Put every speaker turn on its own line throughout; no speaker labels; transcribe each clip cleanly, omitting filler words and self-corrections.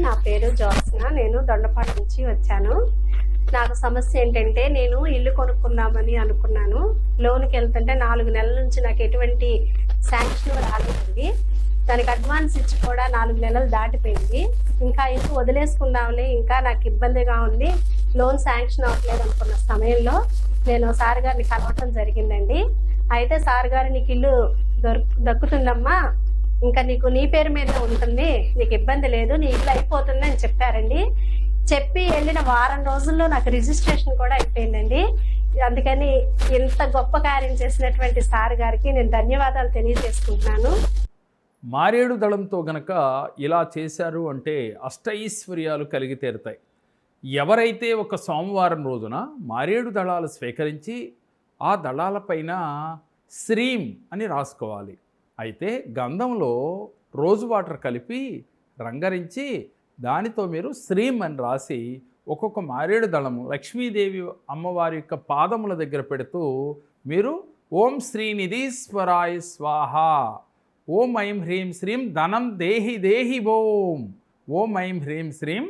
నా పేరు జ్యోత్స్న. నేను దొండపాడు నుంచి వచ్చాను. నాకు సమస్య ఏంటంటే, నేను ఇల్లు కొనుక్కుందామని అనుకున్నాను. లోన్కి వెళ్తుంటే 4 నెలల నుంచి నాకు ఎటువంటి శాంక్షన్ రాలేదండి. దానికి అడ్వాన్స్ ఇచ్చి కూడా 4 నెలలు దాటిపోయింది. ఇంకా ఇల్లు వదిలేసుకుందాంలే, ఇంకా నాకు ఇబ్బందిగా ఉంది, లోన్ శాంక్షన్ అవ్వట్లేదు అనుకున్న సమయంలో నేను సార్ గారిని కలవటం జరిగిందండి. అయితే సార్ గారు, నీకు ఇల్లు దక్కుతుందమ్మా, ఇంకా నీకు నీ పేరు మీద ఉంటుంది, నీకు ఇబ్బంది లేదు, నీ ఇల్లు అయిపోతుంది అని చెప్పారండి. చెప్పి వెళ్ళిన వారం రోజుల్లో నాకు రిజిస్ట్రేషన్ కూడా అయిపోయిందండి. అందుకని ఇంత గొప్ప కార్యం చేసినటువంటి సార్ గారికి నేను ధన్యవాదాలు తెలియజేసుకుంటున్నాను.
మారేడు దళంతో గనక ఇలా చేశారు అంటే అష్టైశ్వర్యాలు కలిగి తీరుతాయి. ఎవరైతే ఒక సోమవారం రోజున మారేడు దళాలు స్వీకరించి ఆ దళాలపైన శ్రీం అని రాసుకోవాలి. అయితే గంధంలో రోజ్ వాటర్ కలిపి రంగరించి దానితో మీరు శ్రీం అని రాసి ఒక్కొక్క మారేడు దళము లక్ష్మీదేవి అమ్మవారి యొక్క పాదముల దగ్గర పెడుతూ మీరు ఓం శ్రీనిధీశ్వరాయ స్వాహ, ఓం ఐం హ్రీం శ్రీం ధనం దేహి దేహి ఓం, ఓం ఐం హ్రీం శ్రీం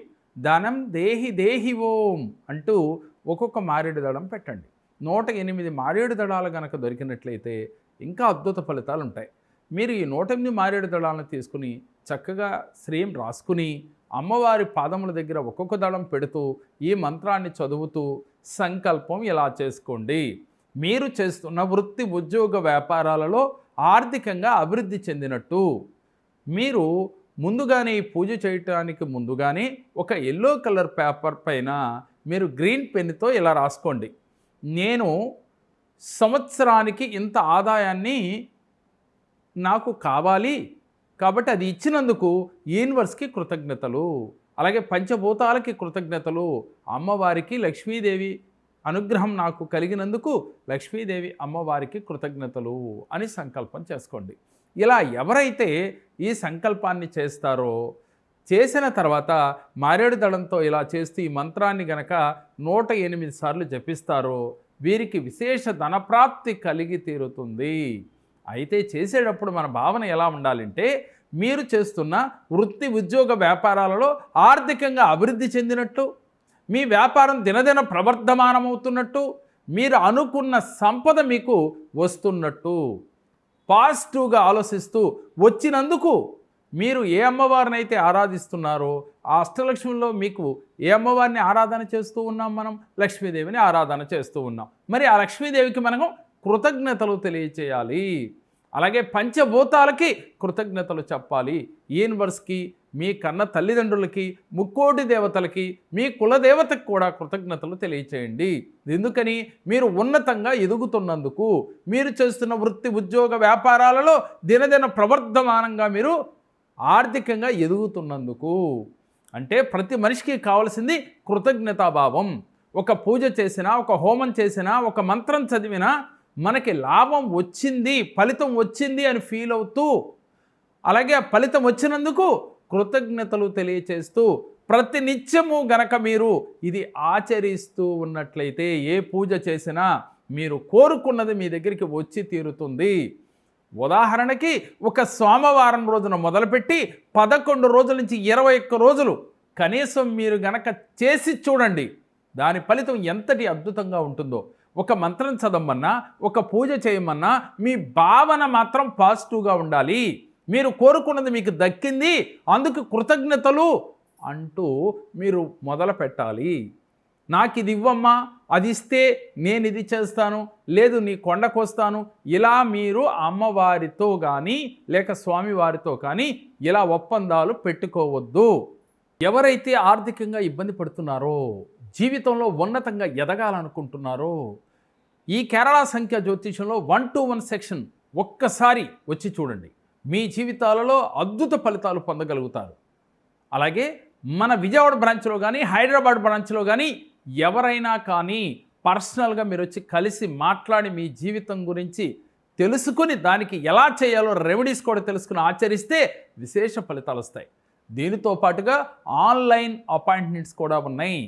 ధనం దేహి దేహి ఓం అంటూ ఒక్కొక్క మారేడు దళం పెట్టండి. 108 మారేడు దళాలు కనుక దొరికినట్లయితే ఇంకా అద్భుత ఫలితాలు ఉంటాయి. మీరు ఈ 108 మారేడు దళాలను తీసుకుని చక్కగా శ్రీం రాసుకుని అమ్మవారి పాదముల దగ్గర ఒక్కొక్క దళం పెడుతూ ఈ మంత్రాన్ని చదువుతూ సంకల్పం ఇలా చేసుకోండి. మీరు చేస్తున్న వృత్తి ఉద్యోగ వ్యాపారాలలో ఆర్థికంగా అభివృద్ధి చెందినట్టు. మీరు ముందుగానే ఈ పూజ చేయటానికి ముందుగానే ఒక ఎల్లో కలర్ పేపర్ పైన మీరు గ్రీన్ పెన్నుతో ఇలా రాసుకోండి. నేను సంవత్సరానికి ఇంత ఆదాయాన్ని నాకు కావాలి కాబట్టి అది ఇచ్చినందుకు యూనివర్స్కి కృతజ్ఞతలు, అలాగే పంచభూతాలకి కృతజ్ఞతలు, అమ్మవారికి లక్ష్మీదేవి అనుగ్రహం నాకు కలిగినందుకు లక్ష్మీదేవి అమ్మవారికి కృతజ్ఞతలు అని సంకల్పం చేసుకోండి. ఇలా ఎవరైతే ఈ సంకల్పాన్ని చేస్తారో, చేసిన తర్వాత మారేడు దళంతో ఇలా చేస్తూ ఈ మంత్రాన్ని గనక 108 సార్లు జపిస్తారో వీరికి విశేష ధనప్రాప్తి కలిగి తీరుతుంది. అయితే చేసేటప్పుడు మన భావన ఎలా ఉండాలంటే, మీరు చేస్తున్న వృత్తి ఉద్యోగ వ్యాపారాలలో ఆర్థికంగా అభివృద్ధి చెందినట్టు, మీ వ్యాపారం దినదిన ప్రవర్ధమానమవుతున్నట్టు, మీరు అనుకున్న సంపద మీకు వస్తున్నట్టు పాజిటివ్గా ఆలోచిస్తూ వచ్చినందుకు మీరు ఏ అమ్మవారినైతే ఆరాధిస్తున్నారో ఆ అష్టలక్ష్మిలో మీకు ఏ అమ్మవారిని ఆరాధన చేస్తూ ఉన్నాం? మనం లక్ష్మీదేవిని ఆరాధన చేస్తూ ఉన్నాం. మరి ఆ లక్ష్మీదేవికి మనము కృతజ్ఞతలు తెలియచేయాలి. అలాగే పంచభూతాలకి కృతజ్ఞతలు చెప్పాలి. యూనివర్స్కి, మీ కన్న తల్లిదండ్రులకి, ముక్కోటి దేవతలకి, మీ కులదేవతకు కూడా కృతజ్ఞతలు తెలియచేయండి. ఎందుకని? మీరు ఉన్నతంగా ఎదుగుతున్నందుకు, మీరు చేస్తున్న వృత్తి ఉద్యోగ వ్యాపారాలలో దినదిన ప్రవర్ధమానంగా మీరు ఆర్థికంగా ఎదుగుతున్నందుకు. అంటే ప్రతి మనిషికి కావాల్సింది కృతజ్ఞతాభావం. ఒక పూజ చేసినా, ఒక హోమం చేసినా, ఒక మంత్రం చదివినా మనకి లాభం వచ్చింది, ఫలితం వచ్చింది అని ఫీల్ అవుతూ, అలాగే ఆ ఫలితం వచ్చినందుకు కృతజ్ఞతలు తెలియచేస్తూ ప్రతి నిత్యము గనక మీరు ఇది ఆచరిస్తూ ఉన్నట్లయితే ఏ పూజ చేసినా మీరు కోరుకున్నది మీ దగ్గరికి వచ్చి తీరుతుంది. ఉదాహరణకి ఒక సోమవారం రోజున మొదలుపెట్టి 11 రోజుల నుంచి 21 రోజులు కనీసం మీరు గనక చేసి చూడండి, దాని ఫలితం ఎంతటి అద్భుతంగా ఉంటుందో. ఒక మంత్రం చదవమన్నా, ఒక పూజ చేయమన్నా మీ భావన మాత్రం పాజిటివ్గా ఉండాలి. మీరు కోరుకున్నది మీకు దక్కింది, అందుకు కృతజ్ఞతలు అంటూ మీరు మొదలు పెట్టాలి. నాకు ఇది ఇవ్వమ్మా, అది ఇస్తే నేను ఇది చేస్తాను, లేదు నీ కొండకు వస్తాను, ఇలా మీరు అమ్మవారితో కానీ లేక స్వామివారితో కానీ ఇలా ఒప్పందాలు పెట్టుకోవద్దు. ఎవరైతే ఆర్థికంగా ఇబ్బంది పడుతున్నారో, జీవితంలో ఉన్నతంగా ఎదగాలనుకుంటున్నారో, ఈ కేరళ సంఖ్య జ్యోతిషంలో 1 to 1 సెక్షన్ ఒక్కసారి వచ్చి చూడండి. మీ జీవితాలలో అద్భుత ఫలితాలు పొందగలుగుతారు. అలాగే మన విజయవాడ బ్రాంచ్లో కానీ హైదరాబాద్ బ్రాంచ్లో కానీ ఎవరైనా కానీ పర్సనల్గా మీరు వచ్చి కలిసి మాట్లాడి మీ జీవితం గురించి తెలుసుకుని దానికి ఎలా చేయాలో రెమెడీస్ కూడా తెలుసుకుని ఆచరిస్తే విశేష ఫలితాలు వస్తాయి. దీనితో పాటుగా ఆన్లైన్ అపాయింట్మెంట్స్ కూడా ఉన్నాయి,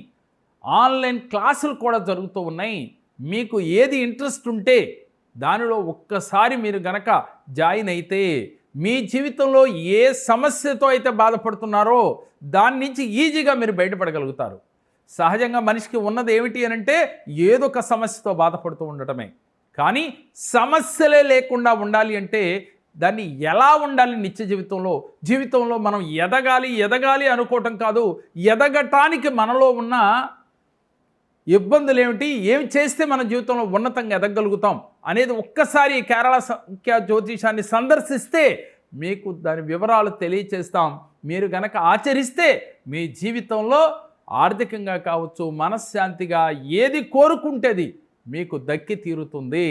ఆన్లైన్ క్లాసులు కూడా జరుగుతూ ఉన్నాయి. మీకు ఏది ఇంట్రెస్ట్ ఉంటే దానిలో ఒక్కసారి మీరు గనక జాయిన్ అయితే మీ జీవితంలో ఏ సమస్యతో అయితే బాధపడుతున్నారో దాని నుంచి ఈజీగా మీరు బయటపడగలుగుతారు. సహజంగా మనిషికి ఉన్నది ఏమిటి అని అంటే ఏదో ఒక సమస్యతో బాధపడుతూ ఉండటమే. కానీ సమస్యలే లేకుండా ఉండాలి అంటే దాన్ని ఎలా ఉండాలి నిత్య జీవితంలో మనం ఎదగాలి అనుకోవటం కాదు, ఎదగటానికి మనలో ఉన్న ఇబ్బందులు ఏమిటి, ఏమి చేస్తే మన జీవితంలో ఉన్నతంగా ఎదగలుగుతాం అనేది ఒక్కసారి కేరళ సంఖ్యా జ్యోతిషాన్ని సందర్శిస్తే మీకు దాని వివరాలు తెలియచేస్తాం. మీరు గనక ఆచరిస్తే మీ జీవితంలో ఆర్థికంగా కావచ్చు, మనశ్శాంతిగా ఏది కోరుకుంటేది మీకు దక్కి తీరుతుంది.